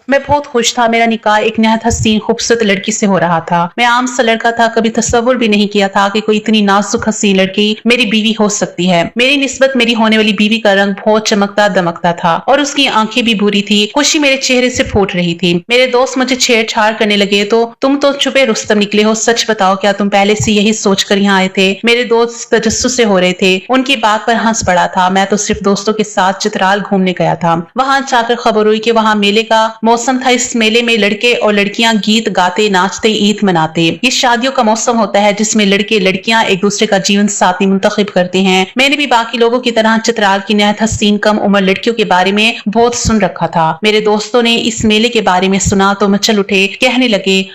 मैं बहुत खुश था। मेरा निकाह एक निहायत हसीन खूबसूरत लड़की से हो रहा था। मैं आम सा लड़का था, कभी तसव्वुर भी नहीं किया था कि कोई इतनी नाजुक हसीन लड़की मेरी बीवी हो सकती है। मेरी निस्बत मेरी होने वाली बीवी का रंग बहुत चमकता दमकता था और उसकी आंखें भी बुरी थी। खुशी मेरे चेहरे से फूट रही थी। मेरे दोस्त मुझे छेड़छाड़ करने लगे, तो तुम तो छुपे रुस्तम निकले हो, सच बताओ क्या तुम पहले से यही सोच कर यहाँ आए थे? मेरे दोस्त तजस्सुस से हो रहे थे। उनकी बात पर हंस पड़ा था। मैं तो सिर्फ दोस्तों के साथ चित्राल घूमने गया था। वहां जाकर खबर हुई कि वहां मेले का मौसम था। इस मेले में लड़के और लड़कियां गीत गाते नाचते ईद मनाते। ये शादियों का मौसम होता है जिसमें लड़के लड़कियां एक दूसरे का जीवन साथी मुंतखब करते हैं। मैंने भी बाकी लोगों की तरह चित्राल की निहायत हसीन कम उम्र लड़कियों के बारे में बहुत सुन रखा था। मेरे दोस्तों ने इस मेले के बारे में सुना तो मचल उठे, कहने लगे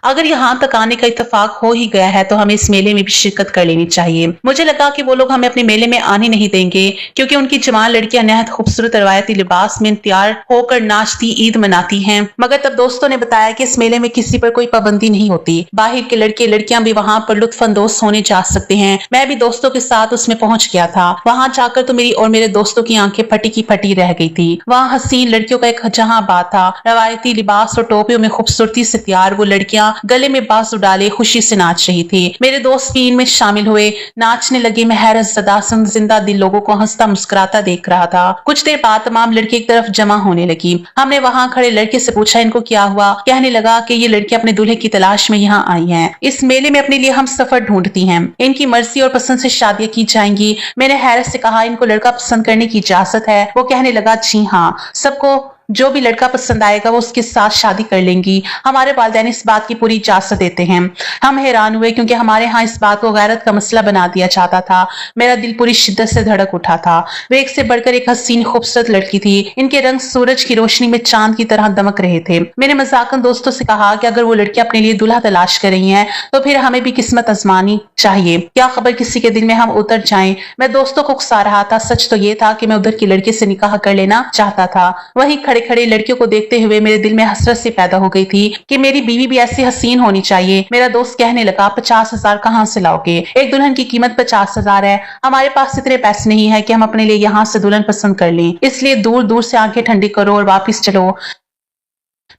अगर यहाँ तक आने का इत्तेफाक हो ही गया है तो हमें इस मेले में भी शिरकत कर लेनी चाहिए। मुझे लगा कि वो लोग हमें अपने मेले में आने नहीं देंगे क्योंकि उनकी जवान लड़कियां निहायत खूबसूरत रवायती लिबास में तैयार होकर नाचती ईद मनाती हैं। मगर तब दोस्तों ने बताया कि इस मेले में किसी पर कोई पाबंदी नहीं होती। बाहर के लड़के लड़कियां भी वहां पर लुत्फानंदोज होने जा सकते हैं। मैं भी दोस्तों के साथ उसमें पहुंच गया था। वहां जाकर तो मेरी और मेरे दोस्तों की आंखें फटी की फटी रह गई थी। वहां हसीन लड़कियों का एक जहां बात था। रवायती लिबास और टोपियों में खूबसूरती से तैयार वो लड़कियां गले में बाजू डाले खुशी से नाच रही थी। मेरे दोस्त भी इनमें शामिल हुए, नाचने लगे। मैं हैरत ज़दा जिंदा दिल लोगों को हंसता मुस्कुराता देख रहा था। कुछ देर बाद तमाम लड़की एक तरफ जमा होने लगी। हमने वहां खड़े लड़के से पूछा इनको क्या हुआ। कहने लगा कि ये लड़की अपने दूल्हे की तलाश में यहाँ आई हैं। इस मेले में अपने लिए हम सफर ढूंढती हैं। इनकी मर्जी और पसंद से शादियां की जाएंगी। मैंने हैरत से कहा इनको लड़का पसंद करने की इजाजत है। वो कहने लगा जी हाँ, सबको जो भी लड़का पसंद आएगा वो उसके साथ शादी कर लेंगी। हमारे वालिदैन इस बात की पूरी इजाजत देते हैं। हम हैरान हुए क्योंकि हमारे यहाँ इस बात को गैरत का मसला बना दिया जाता था। मेरा दिल पूरी शिद्दत से धड़क उठा था। वे एक से बढ़कर एक हसीन खूबसूरत लड़की थी। इनके रंग सूरज की रोशनी में चांद की तरह दमक रहे थे। मैंने मजाकन दोस्तों से कहा कि अगर वो लड़की अपने लिए दूल्हा तलाश कर रही है तो फिर हमें भी किस्मत आजमानी चाहिए। क्या खबर किसी के दिल में हम उतर जाएं। मैं दोस्तों को उकसा रहा था। सच तो ये था कि मैं उधर की लड़के से निकाह कर लेना चाहता था। वही खड़े खड़े लड़कियों को देखते हुए मेरे दिल में हसरत सी पैदा हो गई थी कि मेरी बीवी भी ऐसी हसीन होनी चाहिए। मेरा दोस्त कहने लगा 50,000 कहाँ से लाओगे? एक दुल्हन की कीमत 50,000 है। हमारे पास इतने पैसे नहीं है कि हम अपने लिए यहाँ से दुल्हन पसंद कर लें। इसलिए दूर दूर से आंखें ठंडी करो और वापिस चलो।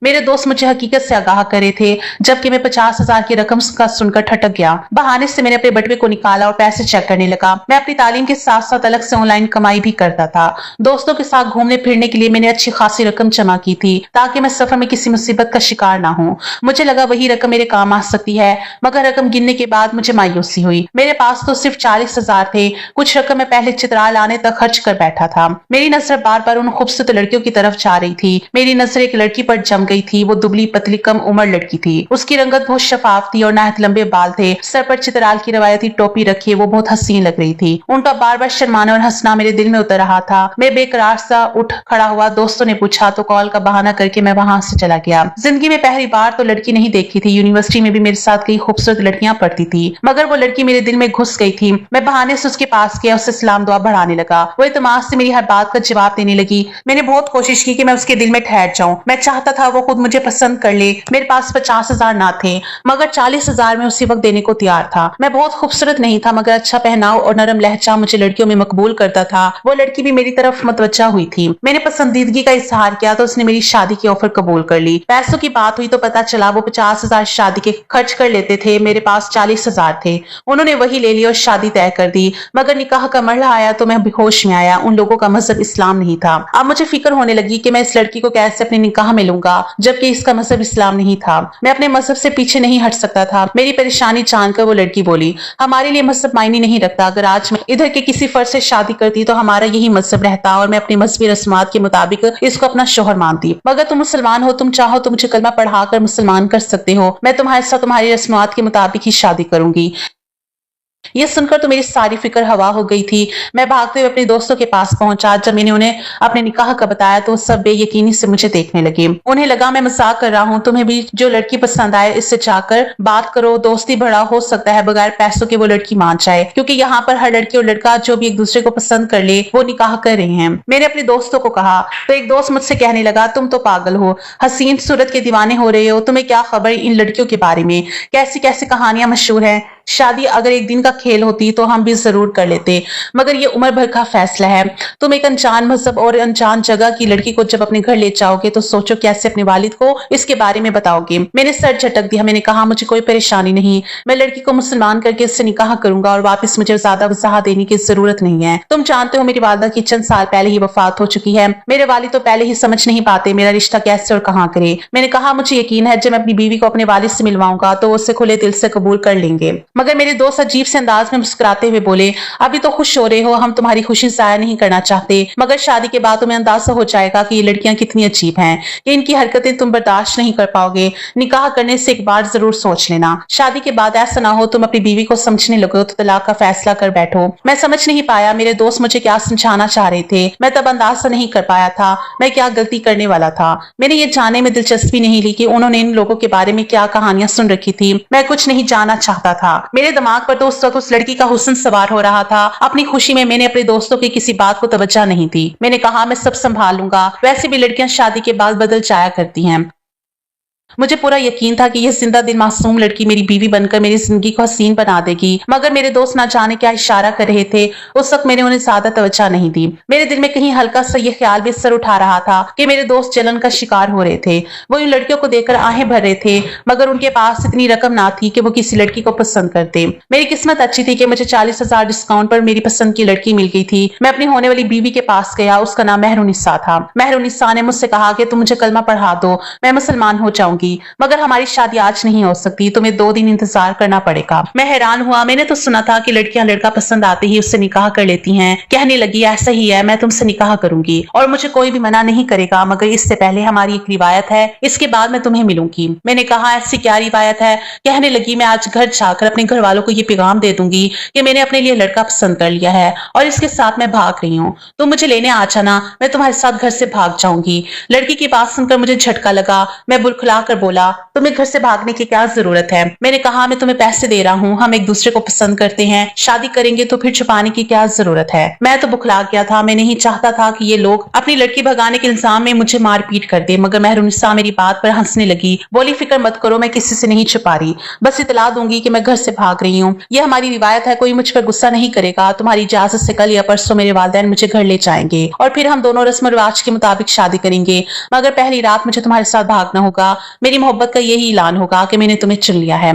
मेरे दोस्त मुझे हकीकत से आगाह करे थे, जबकि मैं 50,000 की रकम का सुनकर ठटक गया। बहाने से मैंने अपने बटुए को निकाला और पैसे चेक करने लगा। मैं अपनी तालीम के साथ साथ अलग से ऑनलाइन कमाई भी करता था। दोस्तों के साथ घूमने फिरने के लिए मैंने अच्छी खासी रकम जमा की थी ताकि मैं सफर में किसी मुसीबत का शिकार ना हूँ। मुझे लगा वही रकम मेरे काम आ सकती है, मगर रकम गिनने के बाद मुझे मायूसी हुई। मेरे पास तो सिर्फ 40,000 थे। कुछ रकम मैं पहले चित्राल आने तक खर्च कर बैठा था। मेरी नजर बार बार उन खूबसूरत लड़कियों की तरफ जा रही थी। मेरी नजर एक लड़की पर जम गई थी। वो दुबली पतली कम उम्र लड़की थी। उसकी रंगत बहुत शफाफ थी और नहायत लंबे बाल थे। सर पर चित्राल की रवायती टोपी रखी, वो बहुत हसीन लग रही थी। उनका बार बार शर्माना और हंसना मेरे दिल में उतर रहा था। मैं बेकरार सा उठ खड़ा हुआ। दोस्तों ने पूछा तो कॉल का बहाना करके मैं वहां से चला गया। जिंदगी में पहली बार तो लड़की नहीं देखी थी। यूनिवर्सिटी में भी मेरे साथ कई खूबसूरत लड़कियां पढ़ती थी, मगर वो लड़की मेरे दिल में घुस गई थी। मैं बहाने से उसके पास गया, उससे सलाम दुआ बढ़ाने लगा। वो इत्मीनान से मेरी हर बात का जवाब देने लगी। मैंने बहुत कोशिश की कि मैं उसके दिल में ठहर जाऊं। मैं चाहता था वो खुद मुझे पसंद कर ले। मेरे पास 50,000 ना थे, मगर 40,000 में उसी वक्त देने को तैयार था। मैं बहुत खूबसूरत नहीं था, मगर अच्छा पहनाव और नरम लहजा मुझे लड़कियों में मकबूल करता था। वो लड़की भी मेरी तरफ मतवज्जा हुई थी। मैंने पसंदीदगी का इजहार किया तो उसने मेरी शादी की ऑफर कबूल कर ली। पैसों की बात हुई तो पता चला वो 50,000 शादी के खर्च कर लेते थे। मेरे पास 40,000 थे। उन्होंने वही ले लिया और शादी तय कर दी। मगर निकाह का मरहला आया तो मैं बेहोश में आया। उन लोगों का मजहब इस्लाम नहीं था। अब मुझे फिक्र होने लगी कि मैं इस लड़की को कैसे अपने निकाह में लूंगा, जबकि इसका मजहब इस्लाम नहीं था। मैं अपने मजहब से पीछे नहीं हट सकता था। मेरी परेशानी जानकर वो लड़की बोली, हमारे लिए मजहब मायने नहीं रखता। अगर आज मैं इधर के किसी फर्द से शादी करती तो हमारा यही मजहब रहता और मैं अपनी मजहबी रस्मात के मुताबिक इसको अपना शोहर मानती। मगर तुम मुसलमान हो, तुम चाहो तो मुझे कलमा पढ़ाकर मुसलमान कर सकते हो। मैं तुम्हारे साथ तुम्हारी रस्मात के मुताबिक ही शादी करूंगी। ये सुनकर तो मेरी सारी फिक्र हवा हो गई थी। मैं भागते हुए अपने दोस्तों के पास पहुंचा। जब मैंने उन्हें अपने निकाह का बताया तो सब बेयकीनी से मुझे देखने लगे। उन्हें लगा मैं मजाक कर रहा हूं। तुम्हें भी जो लड़की पसंद आए इससे जाकर बात करो, दोस्ती बढ़ा। हो सकता है बगैर पैसों के वो लड़की मान जाए, क्योंकि यहाँ पर हर लड़की और लड़का जो भी एक दूसरे को पसंद कर ले वो निकाह कर रहे हैं। मैंने अपने दोस्तों को कहा तो एक दोस्त मुझसे कहने लगा, तुम तो पागल हो, हसीन सूरत के दीवाने हो रहे हो। तुम्हें क्या खबर इन लड़कियों के बारे में? कैसी कैसी कहानियां मशहूर है। शादी अगर एक दिन का खेल होती तो हम भी जरूर कर लेते, मगर ये उम्र भर का फैसला है। तुम एक अनजान मजहब और अनजान जगह की लड़की को जब अपने घर ले जाओगे तो सोचो कैसे अपने वालिद को इसके बारे में बताओगे। मैंने सर झटक दिया। मैंने कहा मुझे कोई परेशानी नहीं, मैं लड़की को मुसलमान करके इससे निकाह करूंगा और वापस मुझे ज्यादा वजाहत देने की जरूरत नहीं है। तुम जानते हो मेरी वालदा की चंद साल पहले ही वफात हो चुकी है। मेरे वालिद तो पहले ही समझ नहीं पाते मेरा रिश्ता कैसे और कहाँ करे। मैंने कहा मुझे यकीन है जब मैं अपनी बीवी को अपने वालिद से मिलवाऊंगा तो उससे खुले दिल से कबूल कर लेंगे। मगर मेरे दोस्त अजीब से अंदाज में मुस्कुराते हुए बोले, अभी तो खुश हो रहे हो, हम तुम्हारी खुशी जाया नहीं करना चाहते, मगर शादी के बाद तुम्हें अंदाजा हो जाएगा कि ये लड़कियां कितनी अजीब हैं, कि इनकी हरकतें तुम बर्दाश्त नहीं कर पाओगे। निकाह करने से एक बार जरूर सोच लेना। शादी के बाद ऐसा ना हो तुम अपनी बीवी को समझने लगो तो तलाक का फैसला कर बैठो। मैं समझ नहीं पाया मेरे दोस्त मुझे क्या समझाना चाह रहे थे। मैं तब अंदाजा नहीं कर पाया था मैं क्या गलती करने वाला था। मैंने ये जानने में दिलचस्पी नहीं ली कि उन्होंने इन लोगों के बारे में क्या कहानियां सुन रखी थी। मैं कुछ नहीं जानना चाहता था। मेरे दिमाग पर तो उस वक्त उस लड़की का हुस्न सवार हो रहा था। अपनी खुशी में मैंने अपने दोस्तों की किसी बात को तवज्जो नहीं दी। मैंने कहा मैं सब संभाल लूंगा, वैसे भी लड़कियां शादी के बाद बदल जाया करती हैं। मुझे पूरा यकीन था कि यह जिंदा दिल मासूम लड़की मेरी बीवी बनकर मेरी जिंदगी को हसीन बना देगी, मगर मेरे दोस्त ना जाने क्या इशारा कर रहे थे। उस वक्त मैंने उन्हें ज्यादा तवज्जो नहीं दी। मेरे दिल में कहीं हल्का सा यह ख्याल भी सर उठा रहा था कि मेरे दोस्त जलन का शिकार हो रहे थे। वो इन लड़कियों को देखकर आहें भर रहे थे, मगर उनके पास इतनी रकम ना थी कि वो किसी लड़की को पसंद करते। मेरी किस्मत अच्छी थी कि मुझे 40,000 डिस्काउंट पर मेरी पसंद की लड़की मिल गई थी। मैं अपनी होने वाली बीवी के पास गया। उसका नाम मेहरुनिसा था। मेहरुनिसा ने मुझसे कहा कि तुम मुझे कलमा पढ़ा दो, मैं मुसलमान हो जाऊंगी, मगर हमारी शादी आज नहीं हो सकती, तुम्हें 2 दिन इंतजार करना पड़ेगा। मैं हैरान हुआ। मैंने तो सुना था कि लड़कियां लड़का पसंद आते ही उससे निकाह कर लेती हैं। कहने लगी ऐसा ही है, मैं तुमसे निकाह करूंगी और मुझे कोई भी मना नहीं करेगा, मगर इससे पहले हमारी एक रिवायत है, इसके बाद मैं तुम्हें मिलूंगी। मैंने कहा ऐसी क्या रिवायत है। कहने लगी मैं आज घर जाकर अपने घर वालों को ये पैगाम दे दूंगी कि मैंने अपने लिए लड़का पसंद कर लिया है और इसके साथ मैं भाग रही हूँ। तुम मुझे लेने आ जाना, मैं तुम्हारे साथ घर से भाग जाऊंगी। लड़की की बात सुनकर मुझे झटका लगा। मैं बुलखुला कर बोला, तुम्हें घर से भागने की क्या जरूरत है। मैंने कहा मैं तुम्हें पैसे दे रहा हूँ, हम एक दूसरे को पसंद करते हैं, शादी करेंगे तो फिर छुपाने की क्या जरूरत है। मैं तो बुखला गया था। मैं नहीं चाहता था कि ये लोग अपनी लड़की भगाने के इल्जाम में मुझे मारपीट कर दे, मगर मेहरुनिसा मेरी बात पर हंसने लगी। बोली फिक्र मत करो, मैं किसी से नहीं छुपा रही, बस इतला दूंगी कि मैं घर से भाग रही हूँ। यह हमारी रिवायत है, कोई मुझ पर गुस्सा नहीं करेगा। तुम्हारी इजाजत से कल या परसों मेरे वालिदैन मुझे घर ले जाएंगे और फिर हम दोनों रस्म रिवाज के मुताबिक शादी करेंगे, मगर पहली रात मुझे तुम्हारे साथ भागना होगा। मेरी मोहब्बत का यही ऐलान होगा कि मैंने तुम्हें चुन लिया है।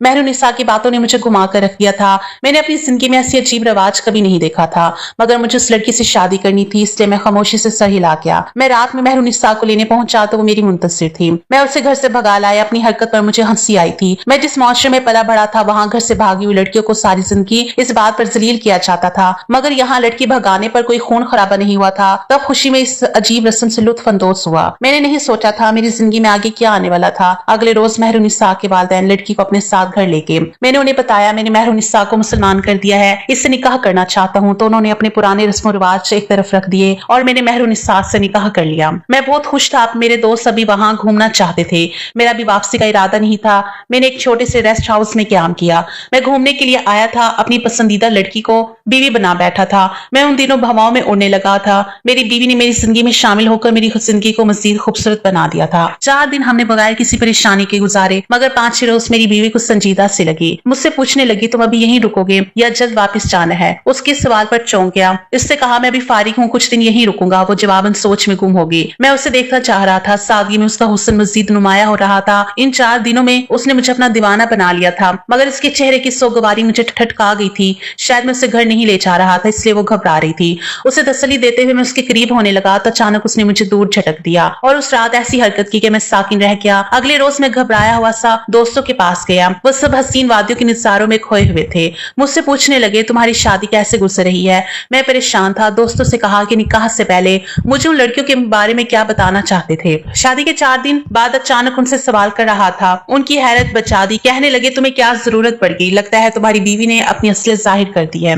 मेहरुनिसा की बातों ने मुझे घुमा कर रख दिया था। मैंने अपनी जिंदगी में ऐसी अजीब रवाज कभी नहीं देखा था, मगर मुझे उस लड़की से शादी करनी थी, इसलिए मैं खामोशी से सर हिला गया। मैं रात में मेहरुनिसा को लेने पहुंचा तो वो मेरी मुंतजिर थी। मैं उसे घर से भगा लाया। अपनी हरकत पर मुझे हंसी आई थी। मैं जिस मुआशरे में पला बड़ा था वहां घर से भागी हुई लड़कियों को सारी जिंदगी इस बात पर जलील किया जाता था, मगर यहाँ लड़की भगाने पर कोई खून खराबा नहीं हुआ था। तब खुशी में इस अजीब रस्म से लुत्फ अंदोज हुआ। मैंने नहीं सोचा था मेरी जिंदगी में आगे क्या आने वाला था। अगले रोज मेहरुनिसा के वालिदैन लड़की को अपने साथ घर लेके मैंने उन्हें बताया मैंने मेहरुनिसा को मुसलमान कर दिया है, इससे निकाह करना चाहता हूँ। तो उन्होंने अपने पुराने रस्म रिवाज एक तरफ रख दिए और मैंने मेहरुनिसा से निकाह कर लिया। मैं बहुत खुश था। मेरे दोस्त अभी वहां घूमना चाहते थे, मेरा भी वापसी का इरादा नहीं था। मैंने एक छोटे से रेस्ट हाउस में क्याम किया। मैं घूमने के लिए आया था, अपनी पसंदीदा लड़की को बीवी बना बैठा था। मैं उन दिनों हवाओं में उड़ने लगा था। मेरी बीवी ने मेरी जिंदगी में शामिल होकर मेरी जिंदगी को मजीद खूबसूरत बना दिया था। 4 दिन हमने बगैर किसी परेशानी के गुजारे, मगर 5 रोज मेरी बीवी को संजीदा से लगी। मुझसे पूछने लगी तुम अभी यहीं रुकोगे या जल्द वापस जाना है। उसके सवाल पर चौंक गया। इससे कहा मैं अभी फारिग हूँ, कुछ दिन यहीं रुकूंगा। वो जवाबन सोच में गुम होगी। मैं उसे देखना चाह रहा था। सादगी में उसका हुस्न मजीद नुमाया हो रहा था। इन 4 दिनों में उसने मुझे अपना दीवाना बना लिया था, मगर इसके चेहरे की सोगवारी मुझे ठटका गई थी। शायद मैं उसे घर नहीं ले जा रहा था, इसलिए वो घबरा रही थी। उसे तसल्ली देते हुए मैं उसके करीब होने लगा तो अचानक उसने मुझे दूर झटक दिया और उस रात ऐसी हरकत की कि मैं साकिन रह गया। अगले रोज मैं घबराया हुआ सा दोस्तों के पास गया। वो सब हसीन वादियों के निजारों में खोए हुए थे। मुझसे पूछने लगे तुम्हारी शादी कैसे गुजर रही है। मैं परेशान था। दोस्तों से कहा कि निकाह से पहले मुझे उन लड़कियों के बारे में क्या बताना चाहते थे। शादी के 4 दिन बाद अचानक उनसे सवाल कर रहा था। उनकी हैरत बचा दी। कहने लगे तुम्हें क्या जरूरत पड़ गई, लगता है तुम्हारी बीवी ने अपनी असलियत जाहिर कर दी है।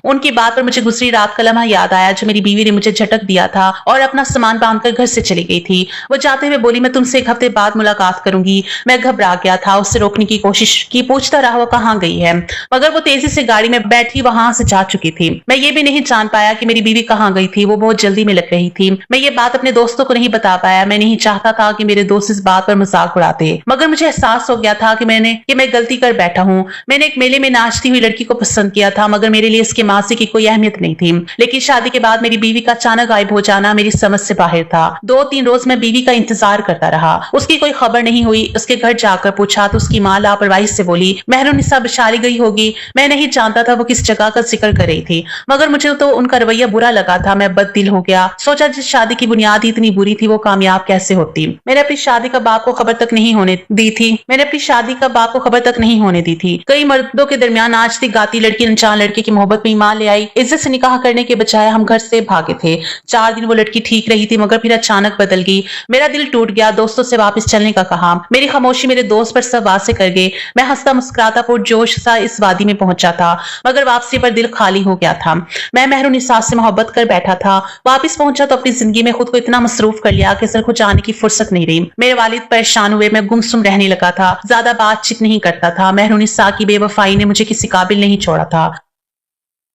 उनकी बात पर मुझे गुजरी रात का लम्हा याद आया जो मेरी बीवी ने मुझे झटक दिया था और अपना सामान बांधकर घर से चली गई थी। वो जाते हुए बोली, मैं तुमसे 1 हफ्ते बाद मुलाकात करूंगी। मैं घबरा गया था, उससे रोकने की कोशिश की, पूछता रहा वो कहाँ गई है, मगर वो तेजी से गाड़ी में बैठी वहां से जा चुकी थी। मैं ये भी नहीं जान पाया कि मेरी बीवी कहाँ गई थी, वो बहुत जल्दी में लग रही थी। मैं ये बात अपने दोस्तों को नहीं बता पाया, मैं नहीं चाहता था कि मेरे दोस्त इस बात पर मजाक उड़ाते, मगर मुझे एहसास हो गया था कि मैं गलती कर बैठा हूँ। मैंने एक मेले में नाचती हुई लड़की को पसंद किया था, मगर मेरे लिए इसके मासी की कोई अहमियत नहीं थी। लेकिन शादी के बाद मेरी बीवी का अचानक गायब हो जाना मेरी समझ से बाहर था। 2-3 रोज मैं बीवी का इंतजार करता रहा, उसकी कोई खबर नहीं हुई। उसके घर जाकर पूछा तो उसकी माँ लापरवाही से बोली, मेहरुनिसा बिशाली गई होगी। मैं नहीं जानता था वो किस जगह का जिक्र कर रही थी, मगर मुझे तो उनका रवैया बुरा लगा था। मैं बददिल हो गया, सोचा जिस शादी की बुनियाद ही इतनी बुरी थी वो कामयाब कैसे होती। मैंने अपनी शादी का बाप को खबर तक नहीं होने दी थी। कई मर्दों के दरमियान नाचती गाती लड़की अनजान लड़के की मोहब्बत में ईमान ले आई। इज्जत से निकाह करने के बजाय हम घर से भागे थे। 4 दिन वो लड़की ठीक रही थी, मगर फिर अचानक बदल गई। मेरा दिल टूट गया, दोस्तों से वापस चलने का कहा। मेरी खामोशी मेरे दोस्त पर सब वासे कर गए। मैं हंसता मुस्कुराता पुरजोश सा इस वादी में पहुंचा था, मगर वापसी पर दिल खाली हो गया था। मैं मेहरुनिसा से मोहब्बत कर बैठा था। वापस पहुंचा तो अपनी जिंदगी में खुद को इतना मसरूफ कर लिया कि सर को जाने की फुर्सत नहीं रही। मेरे वालिद परेशान हुए, मैं गुमसुम रहने लगा था, ज्यादा बातचीत नहीं करता था। मेहरुनिसा की बेवफाई ने मुझे किसी काबिल नहीं छोड़ा था।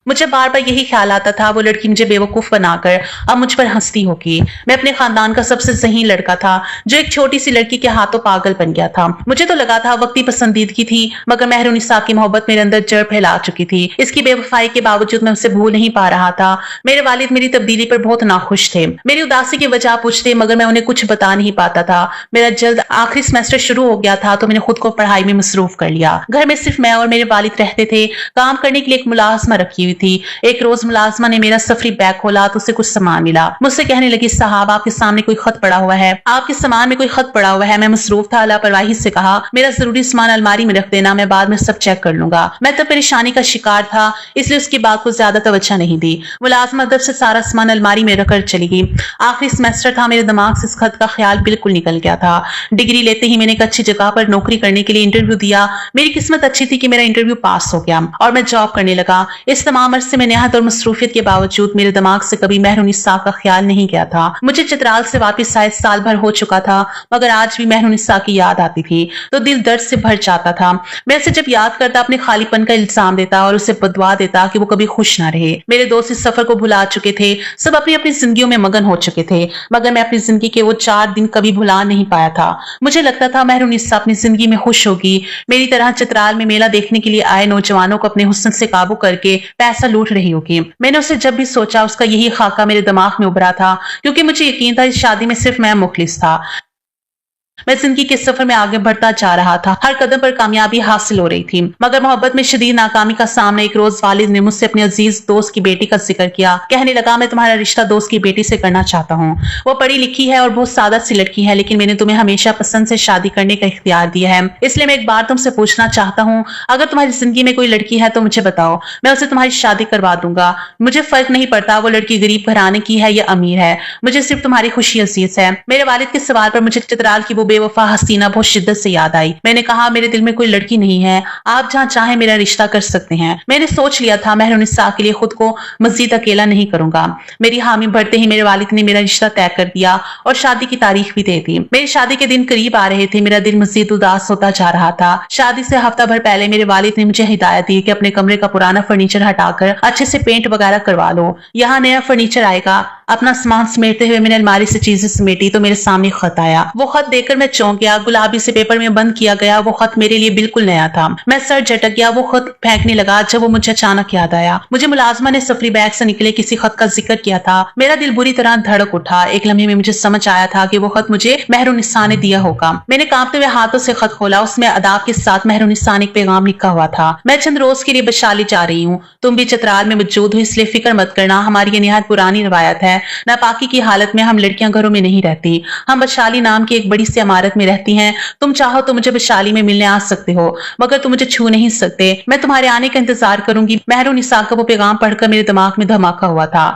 मुझे बार बार यही ख्याल आता था वो लड़की मुझे बेवकूफ बनाकर अब मुझ पर हंसती होगी। मैं अपने खानदान का सबसे ज़हीन लड़का था जो एक छोटी सी लड़की के हाथों पागल बन गया था। मुझे तो लगा था वक्ती पसंदीदगी थी, मगर मेहरुनिसा की मोहब्बत मेरे अंदर जड़ फैला चुकी थी। इसकी बेवफाई के बावजूद मैं उसे भूल नहीं पा रहा था। मेरे वालिद मेरी तब्दीली पर बहुत नाखुश थे। मेरी उदासी की वजह पूछते, मगर मैं उन्हें कुछ बता नहीं पाता था। मेरा जल्द आखिरी सेमेस्टर शुरू हो गया था तो मैंने खुद को पढ़ाई में मसरूफ कर लिया। घर में सिर्फ मैं और मेरे वालिद रहते थे। काम करने के लिए एक मुलाजमा रखी हुई थी। एक रोज मुलाजमा ने मेरा सफरी बैग खोला तो उसे कुछ सामान मिला। मुझसे कहने लगी, साहब आपके सामने कोई खत पड़ा हुआ है, आपके सामान में कोई खत पड़ा हुआ है। मैं मसरूफ था, लापरवाही से कहा, मेरा जरूरी सामान अलमारी में रख देना, मैं बाद में सब चेक कर लूंगा। मैं तो परेशानी का शिकार था, इसलिए उसकी बात को ज्यादा तवज्जो नहीं दी। मुलाजमा अदब से सारा सामान अलमारी में रखकर चली गई। आखिरी सेमेस्टर था, मेरे दिमाग से इस खत का ख्याल बिल्कुल निकल गया था। डिग्री लेते ही मैंने एक अच्छी जगह पर नौकरी करने के लिए इंटरव्यू दिया। मेरी किस्मत अच्छी थी कि मेरा इंटरव्यू पास हो गया और मैं जॉब करने लगा। इस तमाम अरसे में नेहत और मसरूफियत के बावजूद मेरे दिमाग से कभी मेहरुनिसा का ख्याल नहीं गया था। मुझे चित्राल से वापस शायद साल भर हो चुका था, मगर आज भी मेहरुनिसा की याद आती थी तो दिल दर्द से भर जाता था। मैं उसे जब याद करता अपने खालीपन का इल्जाम देता और उसे बदवा देता कि वो कभी खुश ना रहे। मेरे दोस्त इस सफर को भुला चुके थे, सब अपनी अपनी जिंदगियों में मगन हो चुके थे, मगर मैं अपनी जिंदगी के वो 4 दिन कभी भुला नहीं पाया था। मुझे लगता था मेहरुनिसा अपनी जिंदगी में खुश होगी, मेरी तरह चित्राल में मेला देखने के लिए आए नौजवानों को अपने हुस्न से काबू करके पैसा लूट रही होगी। मैंने उसे जब भी सोचा उसका यही खाका मेरे दिमाग में उभरा था, क्योंकि मुझे यकीन था इस शादी में सिर्फ मैं मुखलिस था। मैं जिंदगी के सफर में आगे बढ़ता जा रहा था, हर कदम पर कामयाबी हासिल हो रही थी, मगर मोहब्बत में शदीद नाकामी का सामना। एक रोज वालिद ने मुझसे अपने अजीज दोस्त की बेटी का जिक्र किया। कहने लगा, मैं तुम्हारा रिश्ता दोस्त की बेटी से करना चाहता हूँ। वो पढ़ी लिखी है और बहुत सादा सी लड़की है, लेकिन मैंने तुम्हें हमेशा पसंद से शादी करने का इख्तियार दिया है, इसलिए मैं एक बार तुमसे पूछना चाहता हूँ, अगर तुम्हारी जिंदगी में कोई लड़की है तो मुझे बताओ, मैं उसे तुम्हारी शादी करवा दूंगा। मुझे फर्क नहीं पड़ता वो लड़की गरीब घराने की है या अमीर है, मुझे सिर्फ तुम्हारी खुशी अजीज है। मेरे वालिद के सवाल पर मुझे चित्राल की वो बेवफा हसीना बहुत शिद्दत से याद आई। मैंने कहा, मेरे दिल में कोई लड़की नहीं है, आप जहाँ चाहे मेरा रिश्ता कर सकते हैं। मैंने सोच लिया था मेहरुनिसा के लिए खुद को मजीद अकेला नहीं करूंगा। मेरी हामी भरते ही मेरे वालिद ने मेरा रिश्ता तय कर दिया और शादी की तारीख भी दे दी। मेरी शादी के दिन करीब आ रहे थे, मेरा दिल मजीद उदास होता जा रहा था। शादी से हफ्ता भर पहले मेरे वालिद ने मुझे हिदायत दी कि अपने कमरे का पुराना फर्नीचर हटाकर अच्छे से पेंट वगैरह करवा लो, यहाँ नया फर्नीचर आएगा। अपना सामान समेटते हुए मैंने अलमारी से चीजें समेटी तो मेरे सामने खत आया। वो खत देखकर मैं चौंक गया। गुलाबी से पेपर में बंद किया गया वो खत मेरे लिए बिल्कुल नया था। मैं सर झटक गया, वो खत फेंकने लगा जब वो मुझे अचानक याद आया। मुझे मुलाजमा ने सफरी बैग से निकले किसी खत का जिक्र किया था। मेरा दिल बुरी तरह धड़क उठा। एक लम्हे में मुझे समझ आया था कि वो खत मुझे मेहरुनिसा ने दिया होगा। मैंने कांपते हुए हाथों से खत खोला। उसमें अदाब के साथ मेहरुनिसा ने एक पैगाम लिखा हुआ था, मैं चंद रोज के लिए बशाली जा रही हूँ, तुम भी चित्राल में मौजूद हो, इसलिए फिक्र मत करना। हमारी ये निहायत पुरानी रवायत है, नापाकी की हालत में हम लड़कियां घरों में नहीं रहती। हम बशाली नाम की एक बड़ी सी इमारत में रहती हैं। तुम चाहो तो मुझे बशाली में मिलने आ सकते हो, मगर तुम मुझे छू नहीं सकते। मैं तुम्हारे आने का इंतजार करूंगी। मेहरुनिसा का वो पैगाम पढ़कर मेरे दिमाग में धमाका हुआ था।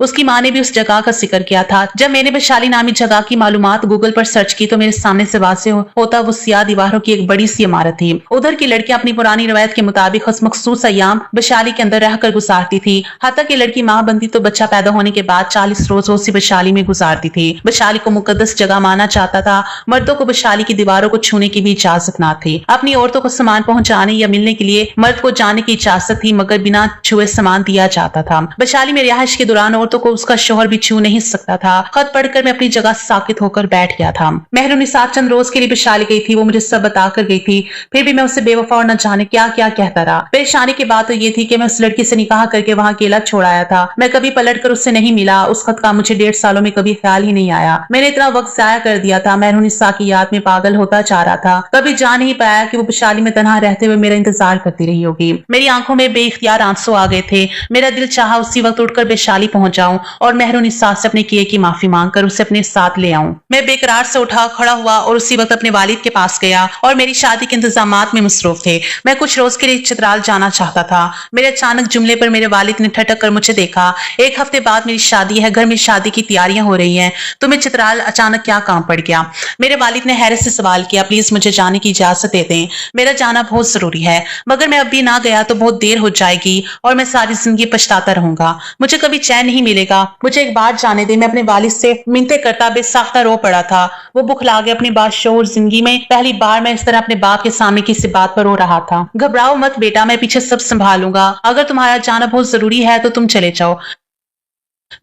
उसकी माँ ने भी उस जगह का जिक्र किया था। जब मैंने वैशाली नामी जगह की मालूमात गूगल पर सर्च की तो मेरे सामने से वाज़ेह होता वो सियाह दीवारों की एक बड़ी सी इमारत थी। उधर की लड़कियां अपनी पुरानी रवायत के मुताबिक उस मखसूस अयाम वैशाली के अंदर रहकर गुजारती थी। हत्ता कि लड़की माँ बनती तो बच्चा पैदा होने के बाद 40 रोज उसी वैशाली में गुजारती थी। वैशाली को मुकद्दस जगह माना जाता था। मर्दों को वैशाली की दीवारों को छूने की भी इजाजत न थी। अपनी औरतों को सामान पहुंचाने या मिलने के लिए मर्द को जाने की इजाजत थी, मगर बिना छुए सामान दिया जाता था। वैशाली में रिहाइश के दौरान औरतों को उसका शौहर भी छू नहीं सकता था। खत पढ़कर मैं अपनी जगह साकित होकर बैठ गया था। मेहरुनिसा चंद रोज के लिए वैशाली गई थी। वो मुझे सब बताकर गई थी, फिर भी मैं उससे बेवफा और न जाने क्या क्या कहता रहा। परेशानी की बात तो ये थी कि मैं उस लड़की से निकाह करके वहां अकेला छोड़ आया था। मैं कभी पलट कर उससे नहीं मिला। उस खत का मुझे 1.5 सालों में कभी ख्याल ही नहीं आया। मैंने इतना वक्त जाया कर दिया था। मेहरुनिसा की याद में पागल होता जा रहा था। कभी जान नहीं पाया कि वो वैशाली में तनहा रहते हुए मेरा इंतजार करती रही होगी। मेरी आंखों में बेइख्तियार आंसू आ गए थे। मेरा दिल चाहा उसी वक्त उठकर वैशाली पहुंच जाऊं और मेहरुनिसा से अपने किए की माफी मांगकर उसे अपने साथ ले आऊं। मैं बेकरार से उठा खड़ा हुआ और उसी वक्त अपने वालिद के पास गया और मेरी शादी के इंतजामात में मसरूफ थे। मैं कुछ रोज के लिए चित्राल जाना चाहता था। मेरे अचानक जुमले पर मेरे वालिद ने ठटक कर मुझे देखा। 1 हफ्ते बाद मेरी शादी है, घर में शादी की तैयारियां हो रही हैं, तुम्हें चित्राल अचानक क्या काम पड़ गया? मेरे वालिद ने हैरत से सवाल किया। प्लीज मुझे जाने की इजाजत दे दें, मेरा जाना बहुत जरूरी है। मगर मैं अभी ना गया तो बहुत देर हो जाएगी और मैं सारी जिंदगी पछताता रहूंगा। मुझे कभी चैन नहीं मिलेगा। मुझे एक बार जाने दे। मैं अपने वालिद से मिन्नतें करता बेसाख्ता रो पड़ा था। वो बुखला गए। अपनी बादशोर जिंदगी में पहली बार मैं इस तरह अपने बाप के सामने किसी बात पर रो रहा था। घबराओ मत बेटा, मैं पीछे सब संभालूंगा। अगर तुम्हारा जाना बहुत जरूरी है तो तुम चले जाओ।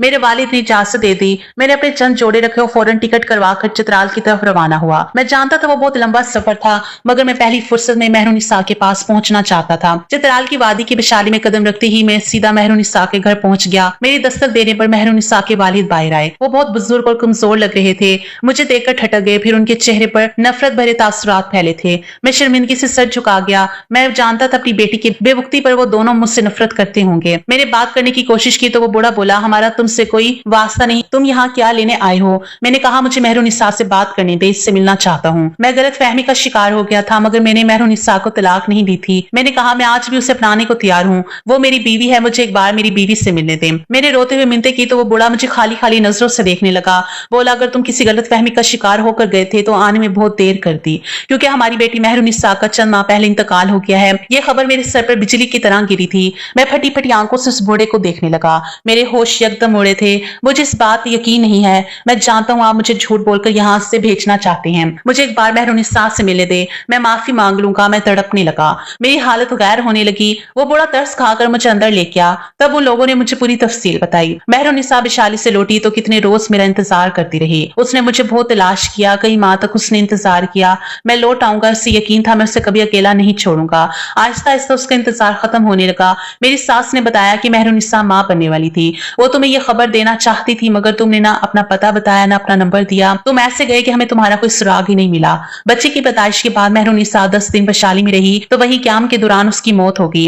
मेरे वालिद ने इजाजत दे दी। मैंने अपने चंद जोड़े रखे और फौरन टिकट करवाकर चित्राल की तरफ रवाना हुआ। मैं जानता था वो बहुत लंबा सफर था, मगर मैं पहली फुर्सत में मेहरुनिसा के पास पहुंचना चाहता था। चित्राल की वादी की वैशाली में कदम रखते ही मैं सीधा मेहरुनिसा के घर पहुंच गया। मेरी दस्तक देने पर मेहरुनिसा के वालिद बाहर आए। वो बहुत बुजुर्ग और कमजोर लग रहे थे। मुझे देखकर ठटक गए। फिर उनके चेहरे पर नफरत भरे तासुरात फैले थे। मैं शर्मिंदगी से सर झुका गया। मैं जानता था अपनी बेटी की बेवक्ती पर वो दोनों मुझसे नफरत करते होंगे। मैंने बात करने की कोशिश की तो वो बूढ़ा बोला, हमारा तुमसे कोई वास्ता नहीं, तुम यहाँ क्या लेने आए हो? मैंने कहा, मुझे मेहरुनिसा से बात करनी दे, इससे मिलना चाहता हूँ। मैं गलत फहमी का शिकार हो गया था, मगर मैंने मेहरुनिसा को तलाक नहीं दी थी। मैंने कहा, मैं आज भी उसे अपनाने को तैयार हूँ। वो मेरी बीवी है, मुझे एक बार मेरी बीवी से मिलने दे। मैंने रोते हुए मिन्नतें की तो वो बूढ़ा मुझे खाली खाली नजरों से देखने लगा। बोला, अगर तुम किसी गलत फहमी का शिकार होकर गए थे तो आने में बहुत देर कर दी, क्योंकि हमारी बेटी मेहरुनिसा का चंद माह पहले इंतकाल हो गया है। ये खबर मेरे सर पर बिजली की तरह गिरी थी। मैं फटी फटी आंखों से उस बूढ़े को देखने लगा। मेरे होश यकदम उड़े थे। मुझे इस बात यकीन नहीं है। मैं जानता हूँ आप मुझे झूठ बोलकर यहाँ से भेजना चाहते हैं। मुझे एक बार मेहरुनिसा से मिलने दे, मैं माफी मांग लूंगा। मैं तड़पने लगा। मेरी हालत गैर होने लगी। वो बड़ा तरस खाकर मुझे अंदर ले गया। तब उन लोगों ने मुझे पूरी तफसील बताई। मेहरुनिसा वैशाली से लौटी तो कितने रोज मेरा इंतजार करती रही। उसने मुझे बहुत तलाश किया। कई माह तक उसने इंतजार किया। मैं लौट आऊंगा, इससे यकीन था। मैं उसे कभी अकेला नहीं छोड़ूंगा। आहिस्ता आहिस्ता उसका इंतजार खत्म होने लगा। मेरी सास ने बताया कि मेहरुनिसा मां बनने वाली थी। वो तुम्हें यह खबर देना चाहती थी, मगर तुमने ना अपना पता बताया ना अपना नंबर दिया। तुम ऐसे गए कि हमें तुम्हारा कोई सुराग ही नहीं मिला। बच्चे की पैदाइश के बाद मेहरुनिसा 10 दिन वैशाली में रही तो वही क्याम के दौरान उसकी मौत होगी।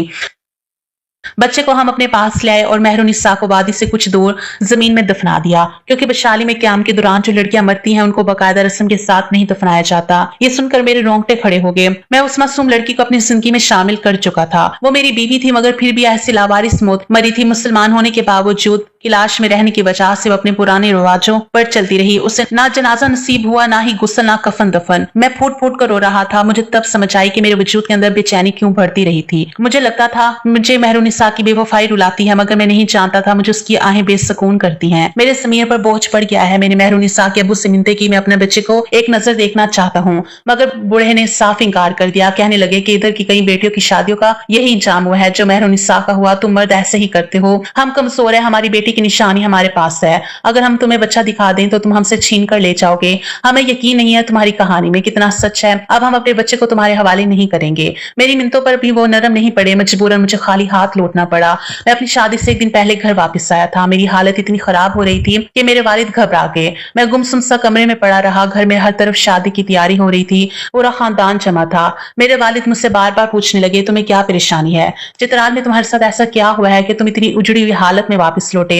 बच्चे को हम अपने पास ले आए और मेहरुनिसा को वादी से कुछ दूर जमीन में दफना दिया, क्योंकि वैशाली में क्याम के दौरान जो लड़कियां मरती हैं उनको बाकायदा रस्म के साथ नहीं दफनाया जाता। ये सुनकर मेरे रोंगटे खड़े हो गए। मैं उस मासूम लड़की को अपनी जिंदगी में शामिल कर चुका था। वो मेरी बीवी थी, मगर फिर भी ऐसी लावारिस मौत मरी थी। मुसलमान होने के बावजूद की लाश में रहने की वजह से वो अपने पुराने रिवाजों पर चलती रही। उसे ना जनाजा नसीब हुआ, ना ही गुस्ल, ना कफन दफन। मैं फूट फूट कर रो रहा था। मुझे तब समझ आई कि मेरे वजूद के अंदर बेचैनी क्यों बढ़ती रही थी। मुझे लगता था मुझे मेहरुनिसा की बेवफाई रुलाती है, मगर मैं नहीं जानता था मुझे उसकी आहें बेसुकून करती हैं। मेरे ज़मीर पर बोझ पड़ गया है। मैंने मेहरुनिसा के अब्बू से मिन्नतें की, मैं अपने बच्चे को एक नजर देखना चाहता हूँ, मगर बूढ़े ने साफ इंकार कर दिया। कहने लगे कि इधर की कई बेटियों की शादियों का यही इंजाम हुआ है जो मेहरुनिसा का हुआ। तुम मर्द ऐसे ही करते हो। हम कमजोर है, हमारी बेटी की निशानी हमारे पास है। अगर हम तुम्हें बच्चा दिखा दें तो तुम हमसे छीन कर ले जाओगे। हमें यकीन नहीं है तुम्हारी कहानी में कितना सच है। अब हम अपने बच्चे को तुम्हारे हवाले नहीं करेंगे। मेरी मिन्नतों पर भी वो नरम नहीं पड़े। मजबूरन मुझे खाली हाथ लौटना पड़ा। मैं अपनी शादी से एक दिन पहले घर वापस आया था। मेरी हालत इतनी खराब हो रही थी कि मेरे वालिद घबरा गए। मैं गुमसुम सा कमरे में पड़ा रहा। घर में हर तरफ शादी की तैयारी हो रही थी। पूरा खानदान जमा था। मेरे वालिद मुझसे बार बार पूछने लगे, तुम्हें क्या परेशानी है? चित्राल में तुम्हारे साथ ऐसा क्या हुआ है कि तुम इतनी उजड़ी हुई हालत में वापस लौटे?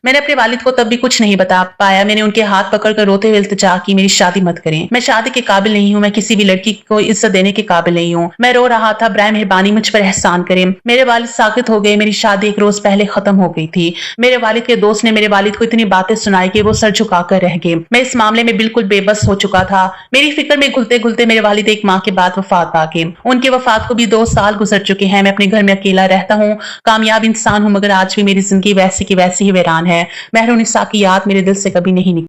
मैंने अपने वालिद को तब भी कुछ नहीं बता पाया। मैंने उनके हाथ पकड़कर रोते हुए इल्तिजा की, मेरी शादी मत करें, मैं शादी के काबिल नहीं हूँ, मैं किसी भी लड़की को इज्जत देने के काबिल नहीं हूँ। मैं रो रहा था, बराए मेहरबानी मुझ पर एहसान करें। मेरे वालिद साकित हो गए। मेरी शादी एक रोज पहले खत्म हो गई थी। मेरे वालिद के दोस्त ने मेरे वालिद को इतनी बातें सुनाई कि वो सर झुकाकर रह गए। मैं इस मामले में बिल्कुल बेबस हो चुका था। मेरी फिक्र में घुलते घुलते मेरे वालिद एक माह के बाद वफात पा गए। उनकी वफात को भी 2 साल गुजर चुके हैं। मैं अपने घर में अकेला रहता हूँ, कामयाब इंसान हूँ, मगर आज भी मेरी जिंदगी वैसी की वैसी ही वीरान है। महरुनिसा की याद मेरे दिल से कभी नहीं निकली।